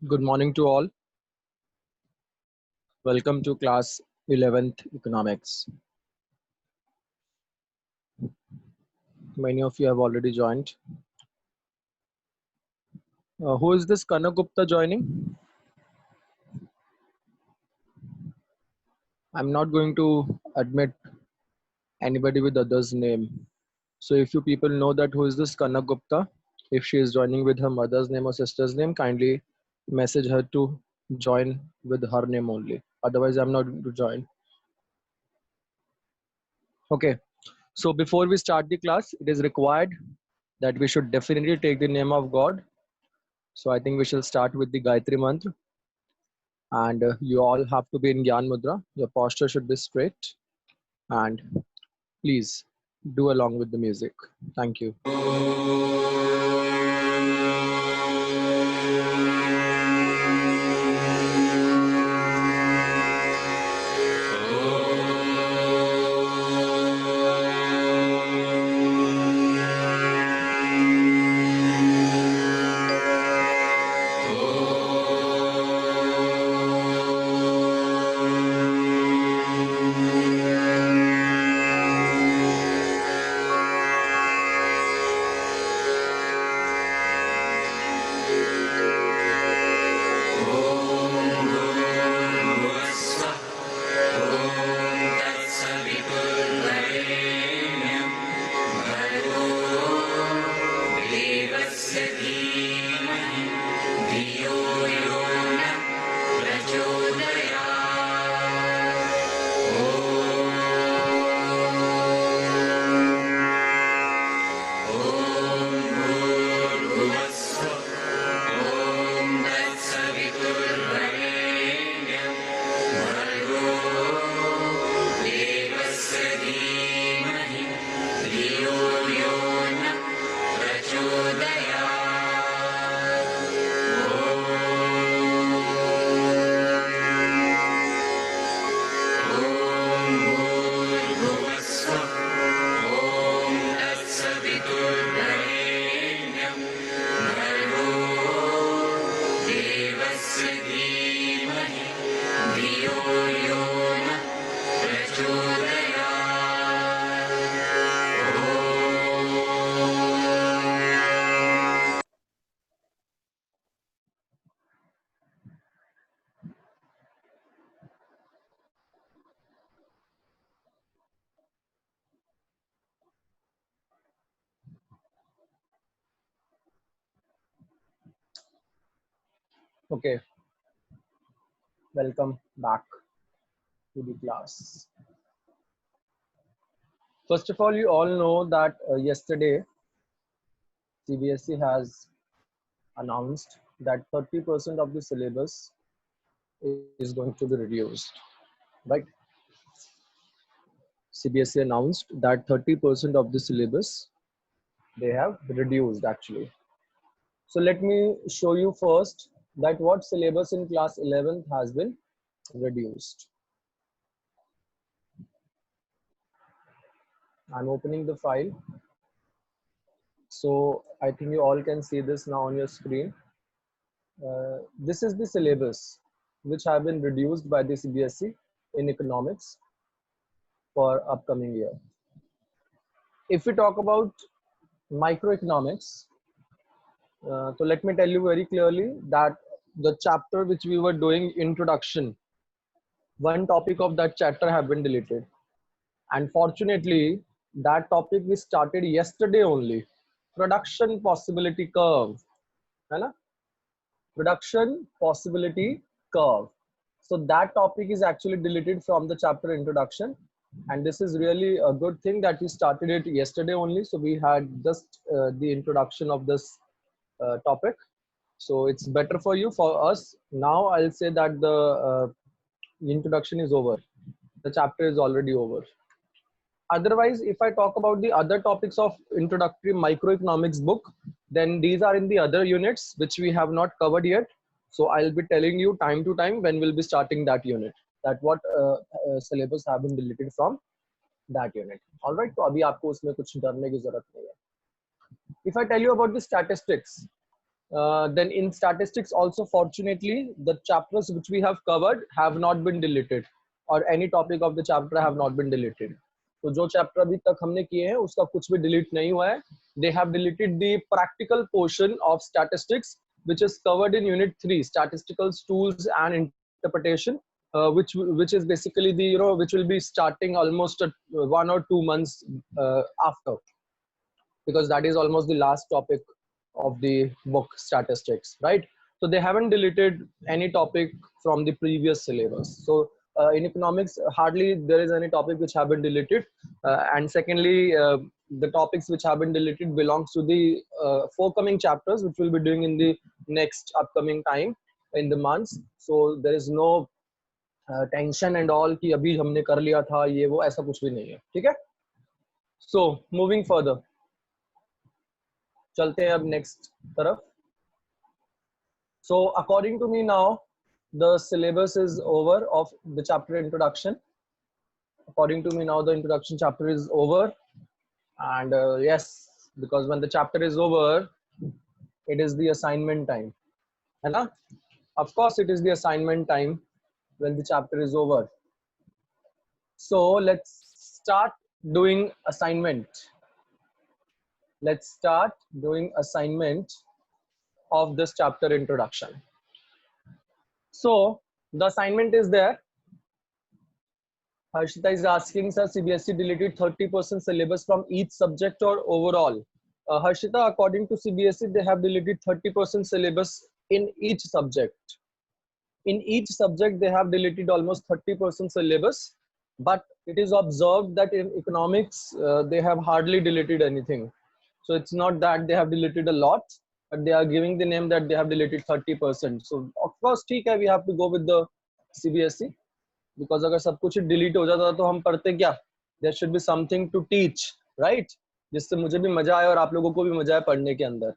Good morning to all. Welcome to class 11th economics. Many of you have already joined. Who is this Kanak Gupta joining? I'm not going to admit anybody with others name. So if you people know that who is this Kanak Gupta, if she is joining with her mother's name or sister's name, kindly message her to join with her name only. Otherwise, I'm not going to join. Okay. So before we start the class, it is required that we should definitely take the name of God. So I think we shall start with the Gayatri Mantra. And you all have to be in Gyan Mudra. Your posture should be straight. And please do along with the music. Thank you. Okay, welcome back to the class. First of all, you all know that yesterday CBSE has announced that 30% of the syllabus is going to be reduced, right? CBSE announced that 30% of the syllabus they have reduced actually. So let me show you first that what syllabus in class 11th has been reduced. I'm opening the file. So I think you all can see this now on your screen. This is the syllabus which have been reduced by the CBSE in economics for upcoming year. If we talk about microeconomics, so let me tell you very clearly that the chapter which we were doing, introduction, one topic of that chapter have been deleted. And fortunately, that topic we started yesterday only. Production possibility curve. Hai production possibility curve. So that topic is actually deleted from the chapter introduction. And this is really a good thing that we started it yesterday only. So we had just the introduction of this topic. So it's better for you, for us. Now I'll say that the introduction is over. The chapter is already over. Otherwise, if I talk about the other topics of introductory microeconomics book, then these are in the other units which we have not covered yet. So I'll be telling you time to time when we'll be starting that unit, that what syllabus have been deleted from that unit. All right, so abhi aapko usme kuch darne ki zarurat nahi hai. If I tell you about the statistics, Then in statistics also, fortunately, the chapters which we have covered have not been deleted, or any topic of the chapter have not been deleted. तो जो chapter अभी तक हमने किए हैं उसका कुछ भी डिलीट नहीं हुआ है. They have deleted the practical portion of statistics which is covered in unit 3, statistical tools and interpretation, which is basically the which will be starting almost 1 or 2 months after, because that is almost the last topic of the book statistics, right? So they haven't deleted any topic from the previous syllabus. So in economics, hardly there is any topic which have been deleted. And secondly, the topics which have been deleted belongs to the forthcoming chapters, which we'll be doing in the next upcoming time in the months. So there is no tension and all कि अभी हमने कर लिया था ये वो, ऐसा कुछ भी नहीं है, ठीक है? So moving further, चलते हैं अब next तरफ. So according to me now, the syllabus is over of the chapter introduction. According to me now, the introduction chapter is over. And yes, because when the chapter is over, it is the assignment time. And of course, it is the assignment time when the chapter is over. So let's start doing assignment. Let's start doing assignment of this chapter introduction. So the assignment is there. Harshita is asking, sir, CBSE deleted 30% syllabus from each subject or overall? Harshita, according to CBSE, they have deleted 30% syllabus in each subject. In each subject, they have deleted almost 30% syllabus. But it is observed that in economics, they have hardly deleted anything. So it's not that they have deleted a lot, but they are giving the name that they have deleted 30%. So of course, ठीक है, we have to go with the CBSE. Because अगर सब कुछ delete हो जाता तो हम पढ़ते क्या? There should be something to teach, right? जिससे मुझे भी मजा आए और आप लोगों को भी मजा आए पढ़ने के अंदर.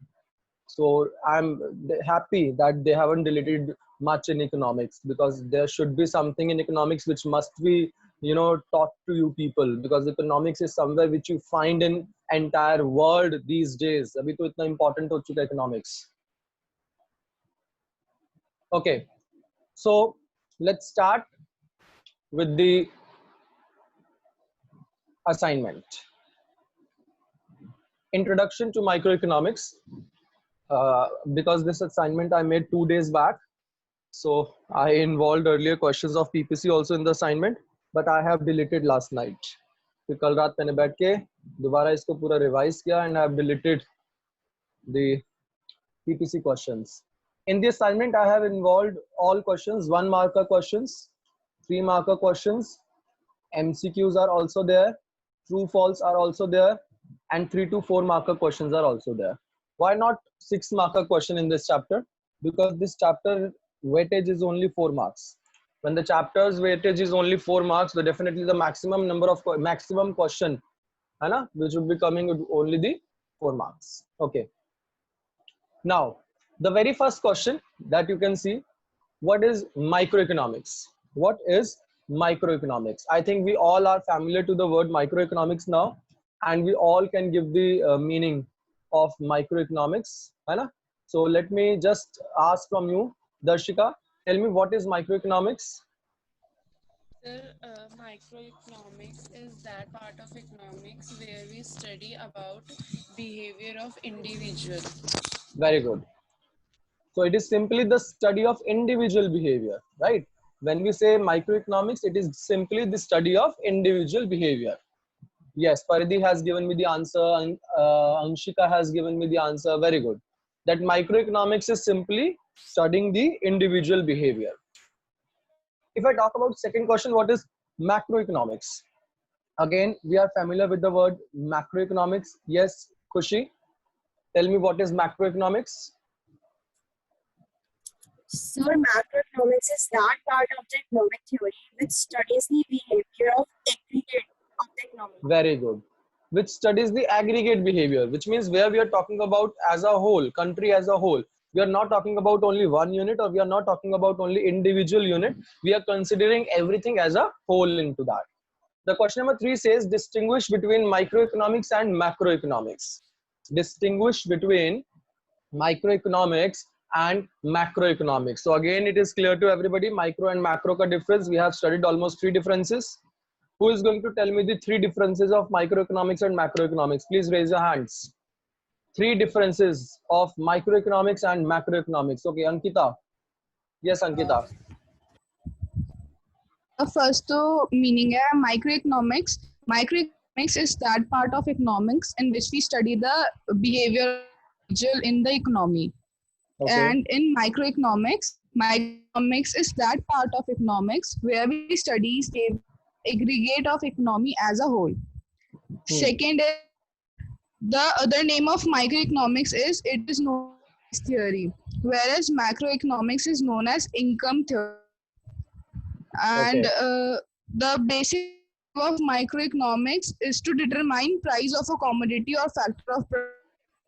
So I'm happy that they haven't deleted much in economics, because there should be something in economics which must be, taught to you people, because economics is somewhere which you find in entire world these days. अभी तो इतना important हो चुका है economics. Okay, so let's start with the assignment. Introduction to microeconomics. Because this assignment I made 2 days back, so I involved earlier questions of PPC also in the assignment, but I have deleted last night. फिर कल रात मैंने बैठ के दोबारा इसको पूरा revise किया and I have deleted the PPC questions. In the assignment, I have involved all questions, 1 marker questions, 3 marker questions, MCQs are also there, true false are also there, and 3 to 4 marker questions are also there. Why not 6 marker question in this chapter? Because this chapter weightage is only 4 marks. When the chapter's weightage is only 4 marks, so definitely the maximum number of maximum question, which would be coming with only the 4 marks. Okay. Now, the very first question that you can see, what is microeconomics? What is microeconomics? I think we all are familiar to the word microeconomics now, and we all can give the meaning of microeconomics. So let me just ask from you, Darshika, tell me what is microeconomics? Sir, microeconomics is that part of economics where we study about behavior of individual. Very good. So it is simply the study of individual behavior, right? When we say microeconomics, it is simply the study of individual behavior. Yes, Paridhi has given me the answer, and Anshika has given me the answer. Very good. That microeconomics is simply studying the individual behavior. If I talk about second question, what is macroeconomics? Again, we are familiar with the word macroeconomics. Yes, Khushi, tell me what is macroeconomics? So macroeconomics is that part of the economic theory which studies the behavior of aggregate of the economy. Very good. Which studies the aggregate behavior, which means where we are talking about as a whole, country as a whole. We are not talking about only one unit, or we are not talking about only individual unit. We are considering everything as a whole into that. The question number 3 says, distinguish between microeconomics and macroeconomics. Distinguish between microeconomics and macroeconomics. So again, it is clear to everybody, micro and macro ka difference. We have studied almost 3 differences. Who is going to tell me the 3 differences of microeconomics and macroeconomics? Please raise your hands. 3 differences of microeconomics and macroeconomics. Okay, Ankita. Yes, Ankita. First तो meaning है microeconomics. Microeconomics is that part of economics in which we study the behavior in the economy. Okay. And in microeconomics is that part of economics where we study the aggregate of economy as a whole. Second, the other name of microeconomics is it is known as theory, whereas macroeconomics is known as income theory. And the basic of microeconomics is to determine price of a commodity or factor of product,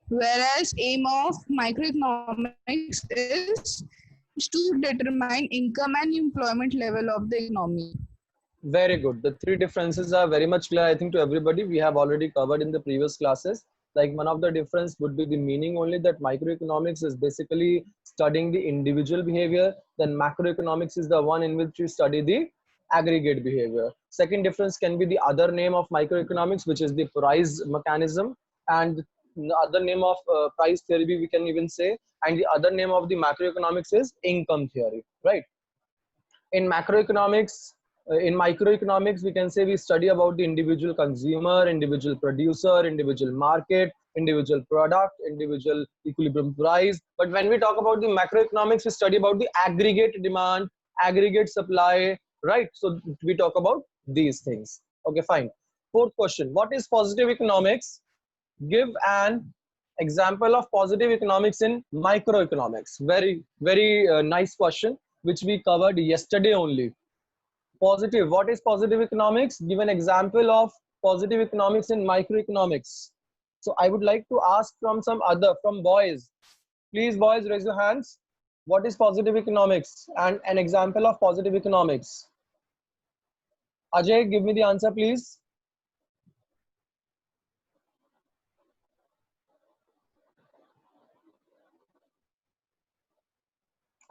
whereas aim of microeconomics is to determine income and employment level of the economy. Very good. The 3 differences are very much clear, I think, to everybody. We have already covered in the previous classes. Like one of the difference would be the meaning only, that microeconomics is basically studying the individual behavior. Then macroeconomics is the one in which you study the aggregate behavior. Second difference can be the other name of microeconomics, which is the price mechanism. And the other name of price theory, we can even say. And the other name of the macroeconomics is income theory, right? In macroeconomics, in microeconomics, we can say we study about the individual consumer, individual producer, individual market, individual product, individual equilibrium price. But when we talk about the macroeconomics, we study about the aggregate demand, aggregate supply, right? So we talk about these things. Okay, fine. Fourth question, what is positive economics? Give an example of positive economics in microeconomics. Very, very nice question, which we covered yesterday only. Positive, what is positive economics? Give an example of positive economics in microeconomics. So I would like to ask from from boys. Please, boys, raise your hands. What is positive economics and an example of positive economics? Ajay, give me the answer, please.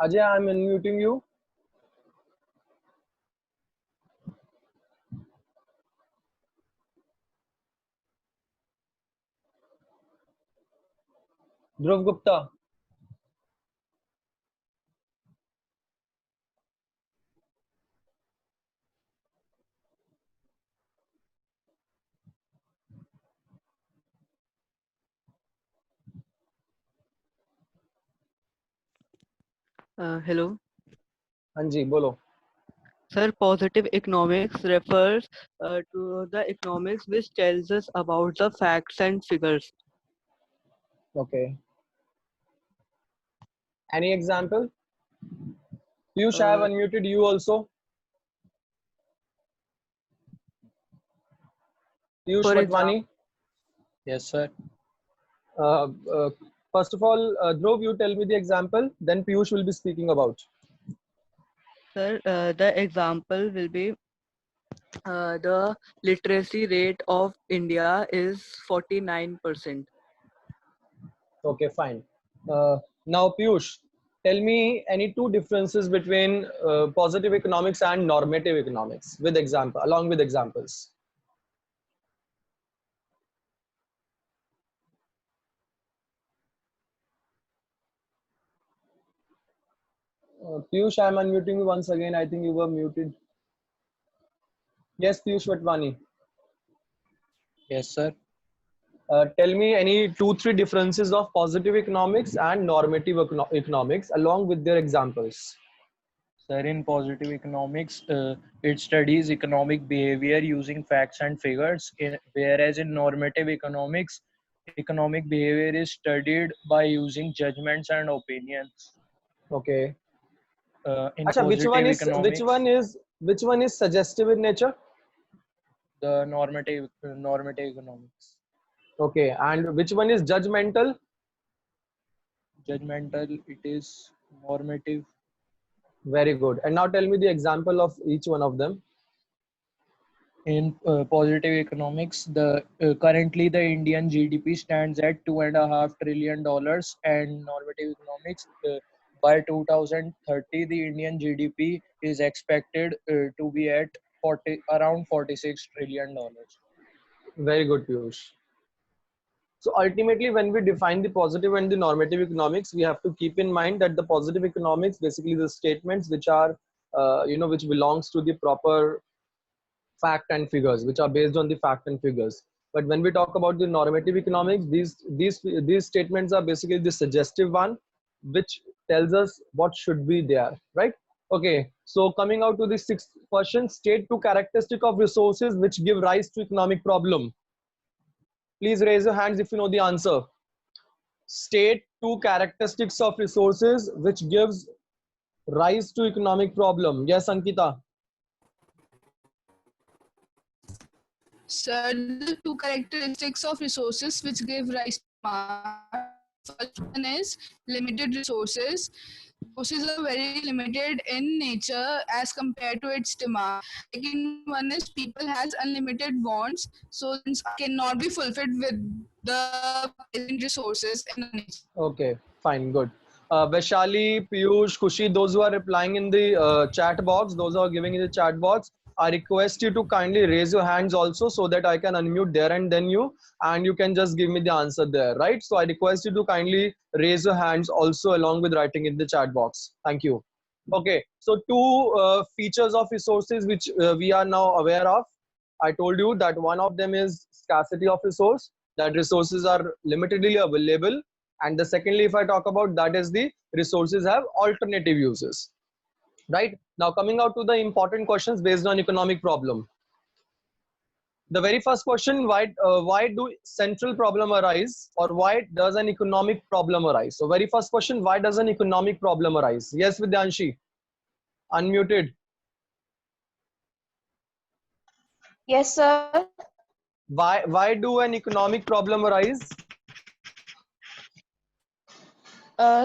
Ajay, I'm unmuting you. Dhruv Gupta. Hello. Anji, bolo. Sir, positive economics refers to the economics which tells us about the facts and figures. Okay. Any example? Piyush, I have unmuted you also. Piyush Watwani. Yes, sir. First of all, Dhruv, you tell me the example, then Piyush will be speaking about. Sir, the example will be the literacy rate of India is 49%. Okay, fine. Now, Piyush, tell me any 2 differences between positive economics and normative economics with example, along with examples. Piyush, I'm unmuting you once again. I think you were muted. Yes, Piyush Watwani. Yes, sir. Tell me any 2-3 differences of positive economics and normative economics along with their examples. Sir, in positive economics, it studies economic behavior using facts and figures, whereas in normative economics, economic behavior is studied by using judgments and opinions. Okay. In Achha, economics, which one is suggestive in nature? the normative economics. Okay, and which one is judgmental? Judgmental, it is normative. Very good. And now tell me the example of each one of them. In positive economics, the currently the Indian GDP stands at $2.5 trillion, and normative economics, by 2030, the Indian GDP is expected to be at around $46 trillion. Very good, Piyush. So ultimately, when we define the positive and the normative economics, we have to keep in mind that the positive economics, basically the statements which are, which belongs to the proper fact and figures, which are based on the fact and figures. But when we talk about the normative economics, these statements are basically the suggestive one, which tells us what should be there, right? Okay, so coming out to the sixth question, state two characteristic of resources which give rise to economic problem. Please raise your hands if you know the answer. State two characteristics of resources which gives rise to economic problem. Yes, Ankita. Sir, the two characteristics of resources which give rise to demand. First one is limited resources. Resources are very limited in nature as compared to its demand. Second one is people has unlimited wants, so cannot be fulfilled with the present resources in nature. Okay, fine, good. Vaishali, Piyush, Kushi, those who are replying in the chat box, those who are giving in the chat box, I request you to kindly raise your hands also so that I can unmute there and then you, and you can just give me the answer there, right? So I request you to kindly raise your hands also along with writing in the chat box. Thank you. Okay, so two features of resources which we are now aware of. I told you that one of them is scarcity of resource, that resources are limitedly available, and the secondly, if I talk about, that is the resources have alternative uses. Right now, coming out to the important questions based on economic problem. The very first question, why do central problem arise, or why does an economic problem arise? So very first question, why does an economic problem arise? Yes, Vidyanshi, unmuted. Yes, sir. Why do an economic problem arise?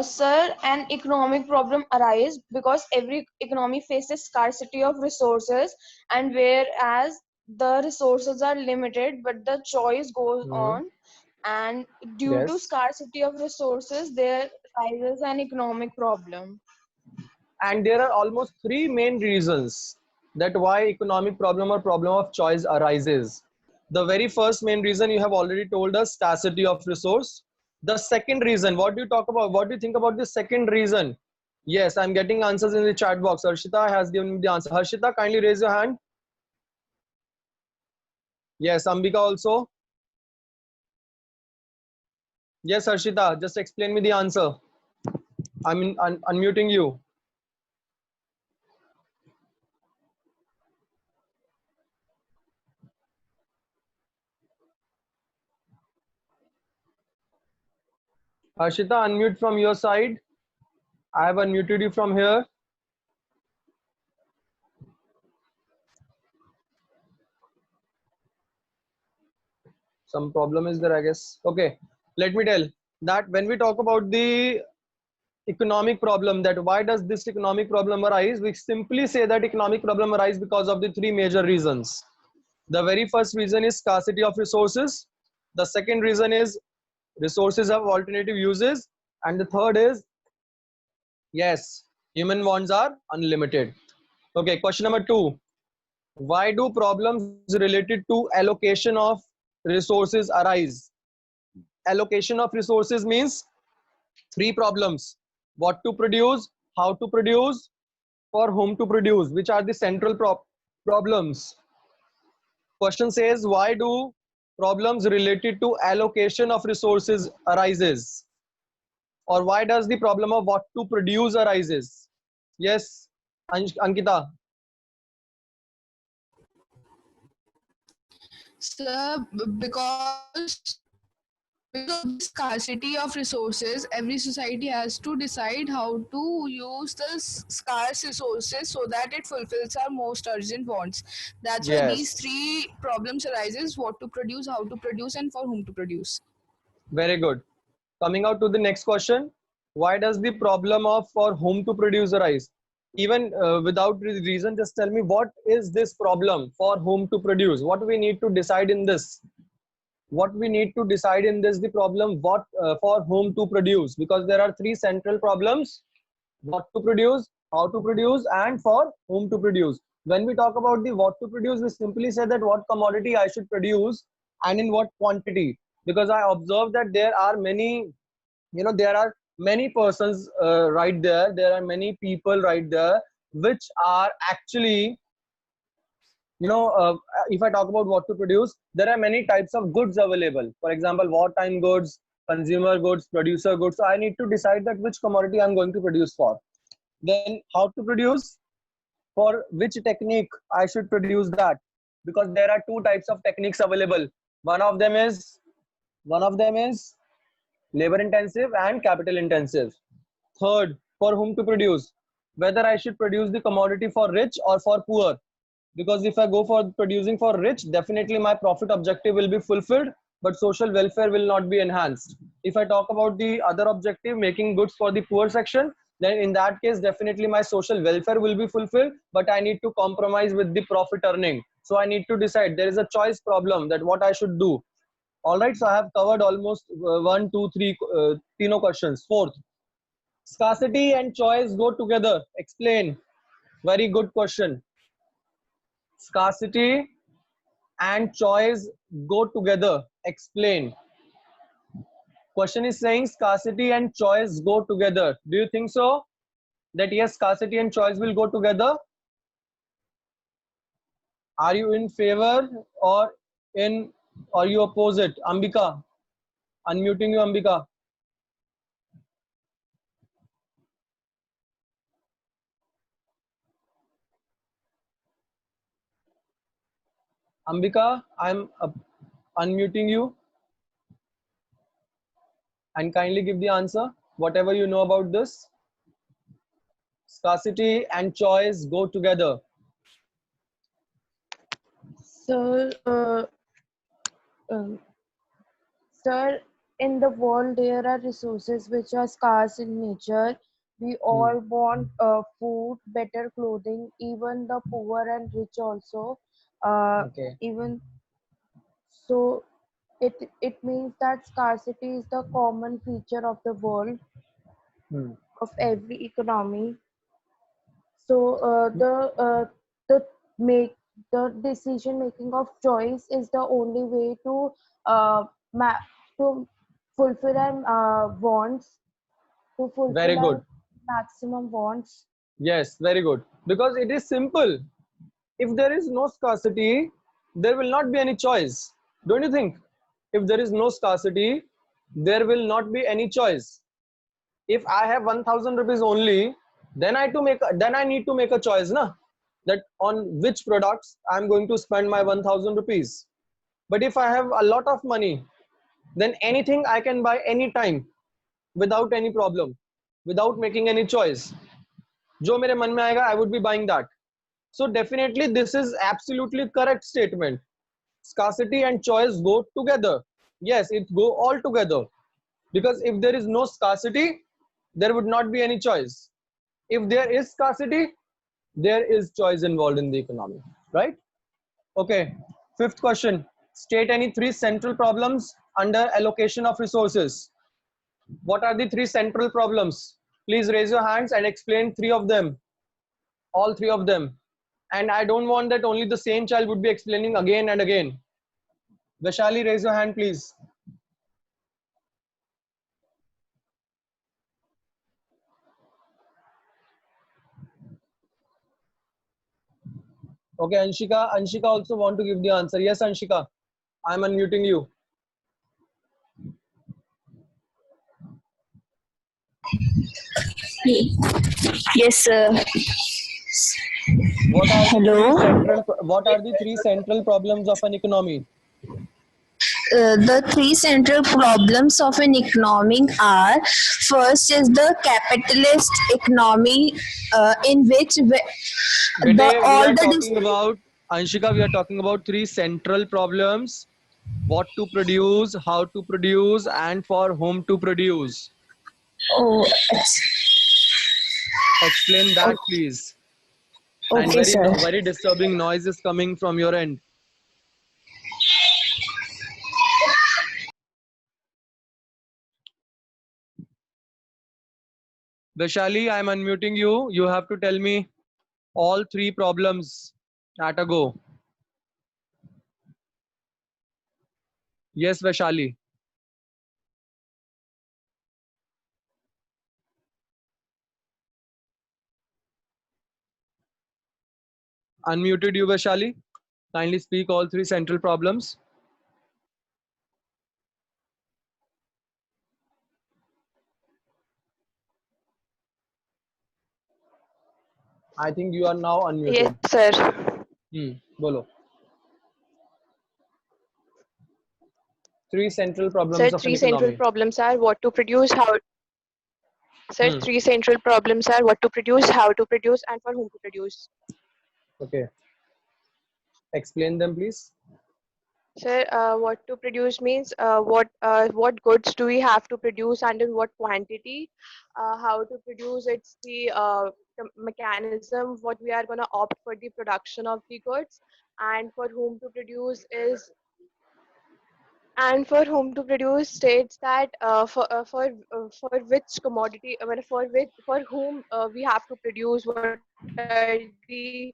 Sir, an economic problem arises because every economy faces scarcity of resources, and whereas the resources are limited, but the choice goes Hmm. on, and due to Yes. scarcity of resources, there arises an economic problem. And there are almost three main reasons that why economic problem or problem of choice arises. The very first main reason you have already told us, scarcity of resource. The second reason, what do you talk about? What do you think about the second reason? Yes, I'm getting answers in the chat box. Harshita has given me the answer. Harshita, kindly raise your hand. Yes, Ambika also. Yes, Harshita, just explain me the answer. I'm unmuting you. Harshita, unmute from your side. I have unmuted you from here. Some problem is there, I guess. Okay, let me tell that when we talk about the economic problem, that why does this economic problem arise, we simply say that economic problem arise because of the three major reasons. The very first reason is scarcity of resources. The second reason is resources have alternative uses, and the third is, yes, human wants are unlimited. Okay, question number 2, why do problems related to allocation of resources arise? Allocation of resources means three problems: what to produce, how to produce, for whom to produce, which are the central problems. Question says, why do problems related to allocation of resources arises, or why does the problem of what to produce arises? Yes, Ankita. Sir, because of the scarcity of resources, every society has to decide how to use the scarce resources so that it fulfills our most urgent wants. That's why these Yes, three problems arises: what to produce, how to produce, and for whom to produce. very good. Coming out to the next question, why does the problem of for whom to produce arise? even without reason, just tell me what is this problem, for whom to produce, what we need to decide in this. What we need to decide in this, the problem, what for whom to produce, because there are three central problems: what to produce, how to produce, and for whom to produce. When we talk about the what to produce, we simply say that what commodity I should produce and in what quantity, because I observe that there are many, there are many persons right there are many people right there which are actually, if I talk about what to produce, there are many types of goods available. For example, wartime goods, consumer goods, producer goods. So I need to decide that which commodity I'm going to produce for. Then how to produce, for which technique I should produce that, because there are two types of techniques available. One of them is labor intensive and capital intensive. Third, for whom to produce, whether I should produce the commodity for rich or for poor. Because if I go for producing for rich, definitely my profit objective will be fulfilled, but social welfare will not be enhanced. If I talk about the other objective, making goods for the poor section, then in that case, definitely my social welfare will be fulfilled, but I need to compromise with the profit earning. So I need to decide. There is a choice problem that what I should do. All right, so I have covered almost 1, 2, 3, tino questions. Fourth, scarcity and choice go together. Explain. Very good question. Scarcity and choice go together. Explain. Question is saying scarcity and choice go together. Do you think so? That yes, scarcity and choice will go together? Are you in favor or you oppose it? Ambika, unmuting you, Ambika. Ambika, I'm unmuting you, and kindly give the answer, whatever you know about this. Scarcity and choice go together. Sir, um, sir, in the world there are resources which are scarce in nature. We all want food, better clothing, even the poor and rich also. Okay. Even so, it means that scarcity is the common feature of the world, of every economy. So the make the decision making of choice is the only way to uh, ma- to fulfill our wants, to Very fulfill good. our maximum wants. Yes, very good. Because it is simple. If there is no scarcity, there will not be any choice. Don't you think? If there is no scarcity, there will not be any choice. If I have 1,000 rupees only, then I need to make a choice, na? That on which products I'm going to spend my 1,000 rupees. But if I have a lot of money, then anything I can buy anytime without any problem, without making any choice. जो मेरे मन में आएगा, I would be buying that. So definitely this is absolutely correct statement. Scarcity and choice go together. Yes, it go all together. Because if there is no scarcity, there would not be any choice. If there is scarcity, there is choice involved in the economy, right? Okay, fifth question. State any three central problems under allocation of resources. What are the three central problems? Please raise your hands and explain three of them. All three of them. And I don't want that only the same child would be explaining again and again. Vaishali, raise your hand, please. Okay, Anshika. Anshika also want to give the answer. Yes, Anshika. I'm unmuting you. Yes, sir. What are the Hello. three central problems of an economy? The three central problems of an economy are: first is the capitalist economy, in which Bete, we all are the talking about, Anshika, we are talking about three central problems: what to produce, how to produce, and for whom to produce. oh, Explain that, please. And Okay, sir. very disturbing noise is coming from your end. Vaishali, I'm unmuting you. You have to tell me all three problems at a go. Yes, Vaishali. Unmuted you, Vaishali. Kindly speak all three central problems. I think you are now Yes, unmuted. sir. Bolo. Three central Sir, problems of an three central economy. problems are what to produce, how. Sir, Hmm. three central problems are what to produce, how to produce, and for whom to produce. Okay. Explain them, please. Sir, what to produce means what goods do we have to produce and in what quantity. How to produce, it's the mechanism what we are going to opt for the production of the goods, and for whom to produce is and for whom to produce states that for which commodity for whom we have to produce, what are the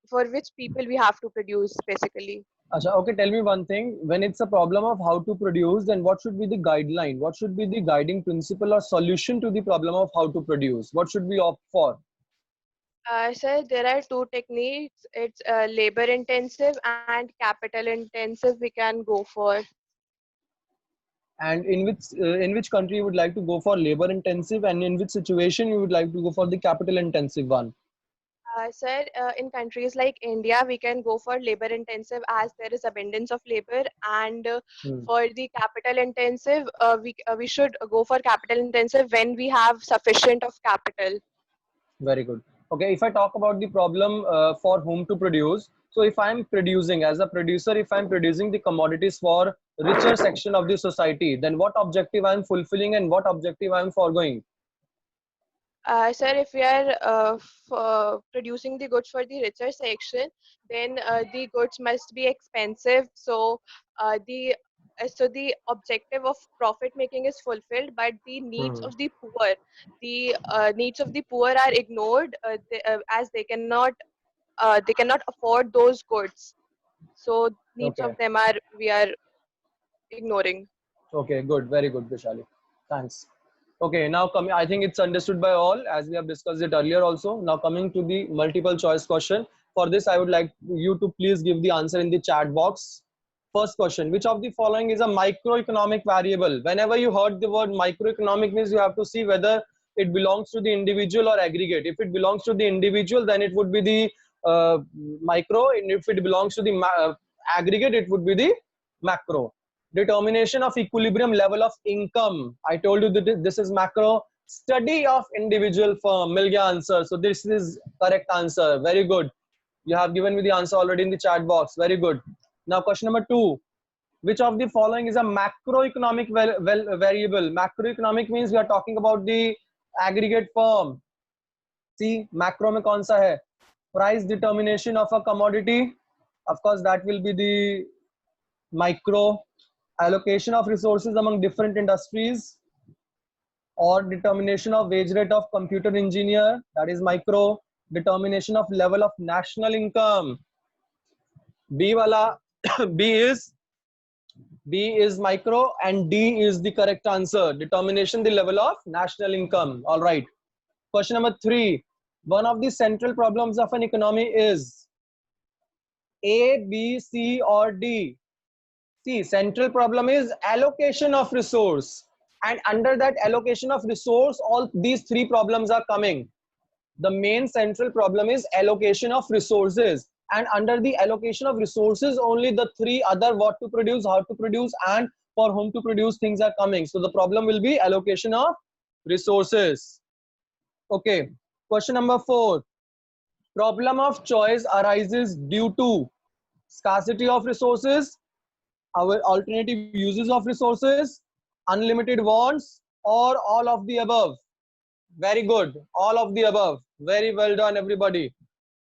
for which people we have to produce basically. Acha, okay, tell me one thing. When it's a problem of how to produce, then what should be the guideline? What should be the guiding principle or solution to the problem of how to produce? What should we opt for? So there are two techniques. It's labor intensive and capital intensive we can go for. And in which country you would like to go for labor intensive, and in which situation you would like to go for the capital intensive one? Sir, in countries like India, we can go for labor intensive as there is abundance of labor, and for the capital intensive, we should go for capital intensive when we have sufficient of capital. Very good. Okay, if I talk about the problem for whom to produce, so if I'm producing as a producer, if I'm producing the commodities for richer section of the society, then what objective I'm fulfilling and what objective I'm foregoing? Sir, if we are producing the goods for the richer section, then the goods must be expensive. So the objective of profit making is fulfilled, but the needs of the poor, the needs of the poor are ignored as they cannot afford those goods. So needs Okay. of them we are ignoring. Okay, good. Very good, Vishali. Thanks. Okay, now coming, I think it's understood by all as we have discussed it earlier also. Now coming to the multiple choice question. For this, I would like you to please give the answer in the chat box. First question, which of the following is a microeconomic variable? Whenever you heard the word microeconomic means you have to see whether it belongs to the individual or aggregate. If it belongs to the individual, then it would be the micro, and if it belongs to the aggregate, it would be the macro. Determination of equilibrium level of income. I told you that this is macro. Study of individual firm. Mil gaya answer. So this is correct answer. Very good. You have given me the answer already in the chat box. Very good. Now question number 2. Which of the following is a macroeconomic variable? Macroeconomic means we are talking about the aggregate firm. See, macro में कौन सा है? Price determination of a commodity. Of course, that will be the micro. Allocation of resources among different industries, or determination of wage rate of computer engineer, that is micro. Determination of level of national income, B wala B is micro and D is the correct answer. Determination the level of national income. All right. Question number 3. One of the central problems of an economy is A, B, C or D. See, central problem is allocation of resource, and under that allocation of resource, all these three problems are coming. The main central problem is allocation of resources, and under the allocation of resources, only the three other what to produce, how to produce, and for whom to produce things are coming. So the problem will be allocation of resources. Okay. Question number 4. Problem of choice arises due to scarcity of resources, our alternative uses of resources, unlimited wants, or all of the above. Very good. All of the above. Very well done, everybody.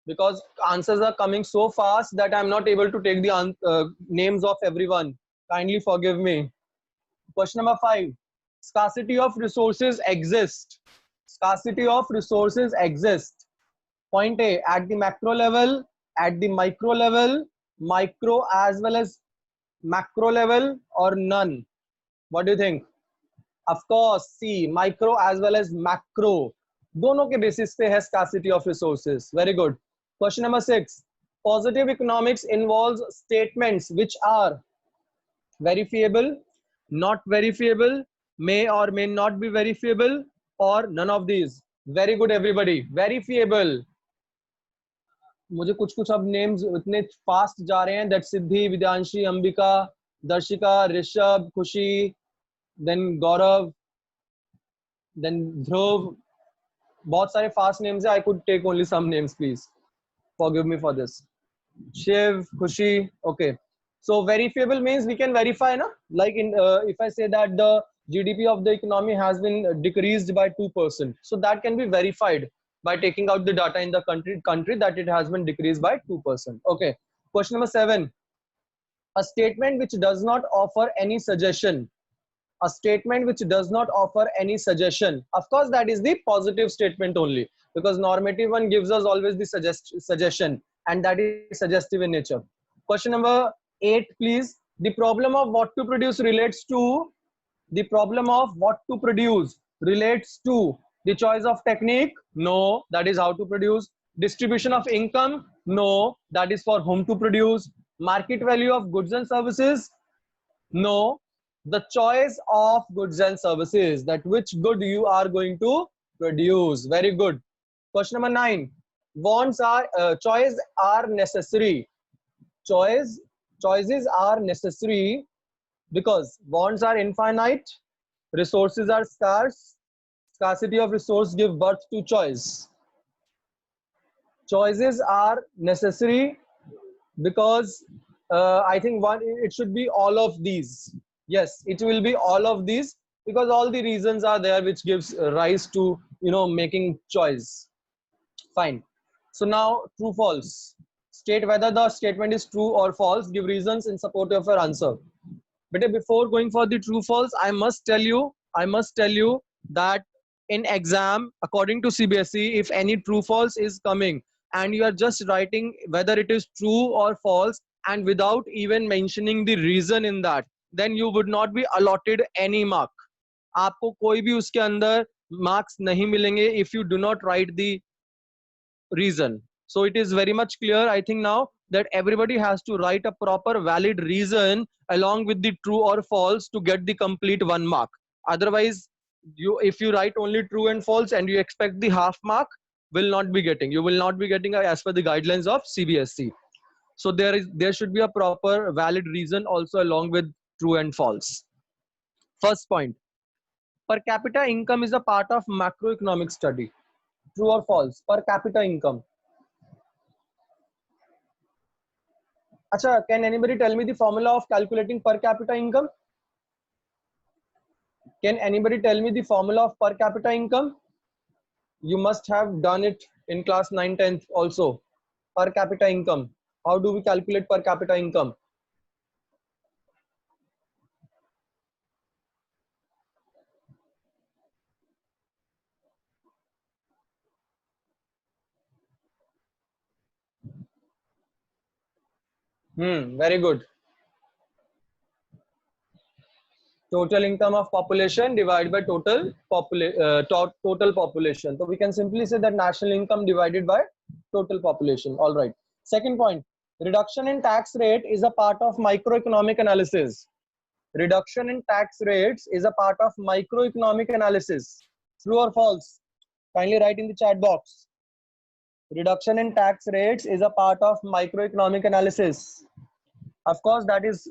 Because answers are coming so fast that I'm not able to take the names of everyone. Kindly forgive me. Question number 5. Scarcity of resources exist. Scarcity of resources exist. Point A, at the macro level, at the micro level, micro as well as macro level, or none. What do you think? Of course, C, micro as well as macro. दोनों के basis पे है scarcity of resources. Very good. Question number 6. Positive economics involves statements which are verifiable, not verifiable, may or may not be verifiable, or none of these. Very good, everybody. Verifiable. मुझे कुछ कुछ अब names इतने fast जा रहे हैं that सिद्धि, विद्यांशी, अंबिका, दर्शिका, ऋषभ, खुशी, then गौरव, then ध्रुव. बहुत सारे फास्ट नेम्स है. I could take only some names, please forgive me for this. Shiv, Khushi. Okay, so verifiable means we can verify, na? Like in if I say that the GDP of the economy has been decreased by 2%, so that can be verified by taking out the data in the country that it has been decreased by 2%. Okay, question number 7. A statement which does not offer any suggestion. A statement which does not offer any suggestion, of course that is the positive statement only, because normative one gives us always the suggestion, and that is suggestive in nature. Question number 8, please. The problem of what to produce relates to the problem of what to produce relates to the choice of technique. No, that is how to produce. Distribution of income. No, that is for whom to produce. Market value of goods and services. No, the choice of goods and services, that which good you are going to produce. Very good. Question number 9. Wants are choice are necessary. Choices are necessary because wants are infinite, resources are scarce. Scarcity of resource give birth to choice. Choices are necessary because I think it should be all of these. Yes, it will be all of these because all the reasons are there which gives rise to making choice. Fine. So now true false. State whether the statement is true or false. Give reasons in support of your answer. But before going for the true false, I must tell you that in exam, according to CBSE, if any true false is coming and you are just writing whether it is true or false and without even mentioning the reason in that, then you would not be allotted any mark. आपको कोई भी उसके अंदर marks नहीं मिलेंगे if you do not write the reason. So it is very much clear, I think now, that everybody has to write a proper valid reason along with the true or false to get the complete 1 mark. Otherwise, if you write only true and false and you expect the half mark, you will not be getting as per the guidelines of CBSE. So there should be a proper valid reason also along with true and false. First point, per capita income is a part of macroeconomic study. True or false? Per capita income. Acha, can anybody tell me the formula of calculating per capita income? Can anybody tell me the formula of per capita income? You must have done it in class 9, 10th also. Per capita income. How do we calculate per capita income? Very good. Total income of population divided by total population. So we can simply say that national income divided by total population. All right. Second point, reduction in tax rate is a part of microeconomic analysis. Reduction in tax rates is a part of microeconomic analysis. True or false? Kindly write in the chat box. Reduction in tax rates is a part of microeconomic analysis. Of course, that is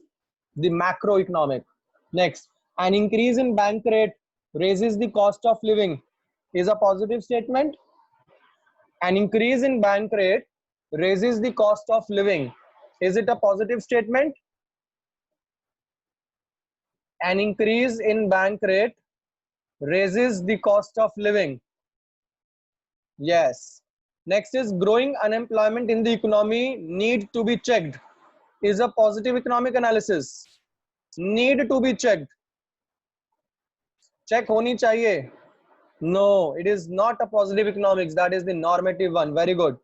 the macroeconomic. Next, an increase in bank rate raises the cost of living is a positive statement. An increase in bank rate raises the cost of living. Is it a positive statement? An increase in bank rate raises the cost of living. Yes. Next is growing unemployment in the economy need to be checked is a positive economic analysis. Need to be checked. Check honi chahiye. No, it is not a positive economics. That is the normative one. Very good.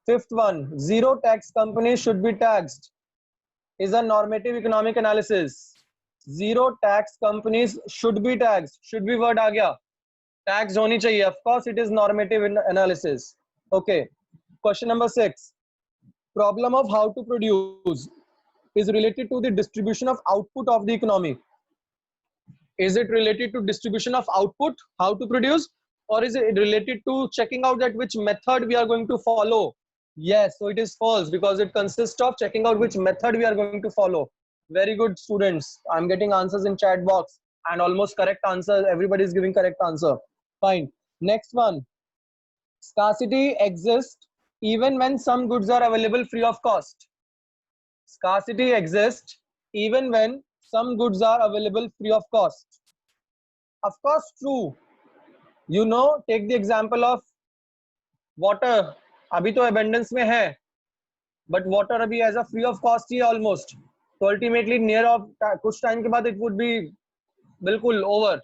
Fifth one, zero tax companies should be taxed is a normative economic analysis. Zero tax companies should be taxed. Should be word aa gaya. Tax honi chahiye. Of course, it is normative analysis. Okay. Question number 6. Problem of how to produce is related to the distribution of output of the economy. Is it related to distribution of output, how to produce, or is it related to checking out that which method we are going to follow? Yes, so it is false because it consists of checking out which method we are going to follow. Very good, students. I'm getting answers in chat box and almost correct answers. Everybody is giving correct answer. Fine. Next one. Scarcity exists even when some goods are available free of cost. Scarcity exists even when some goods are available free of cost. Of course, true. You know, take the example of water. अभी तो abundance में है, but water अभी as a free of cost ही है almost. So ultimately near of कुछ time के बाद it would be बिल्कुल over.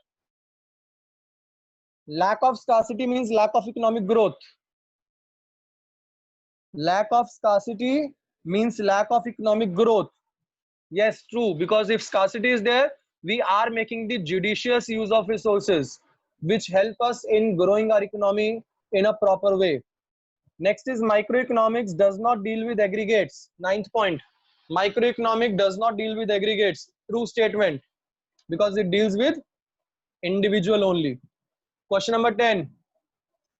Lack of scarcity means lack of economic growth. Lack of scarcity means lack of economic growth. Yes, true, because if scarcity is there, we are making the judicious use of resources, which help us in growing our economy in a proper way. Next is microeconomics does not deal with aggregates. Ninth point, microeconomic does not deal with aggregates. True statement, because it deals with individual only. Question number 10,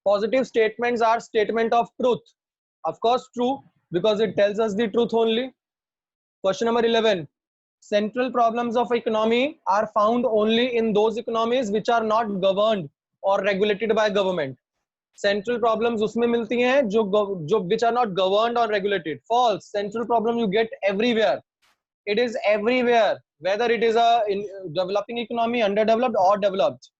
positive statements are statement of truth. Of course, true, because it tells us the truth only. Question number 11, central problems of economy are found only in those economies which are not governed or regulated by government. Central problems उसमें मिलती हैं जो which are not governed or regulated. False. Central problem you get everywhere. It is everywhere, whether it is a developing economy, underdeveloped or developed.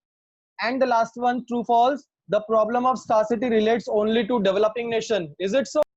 And the last one, true false. The problem of scarcity relates only to developing nation. Is it so?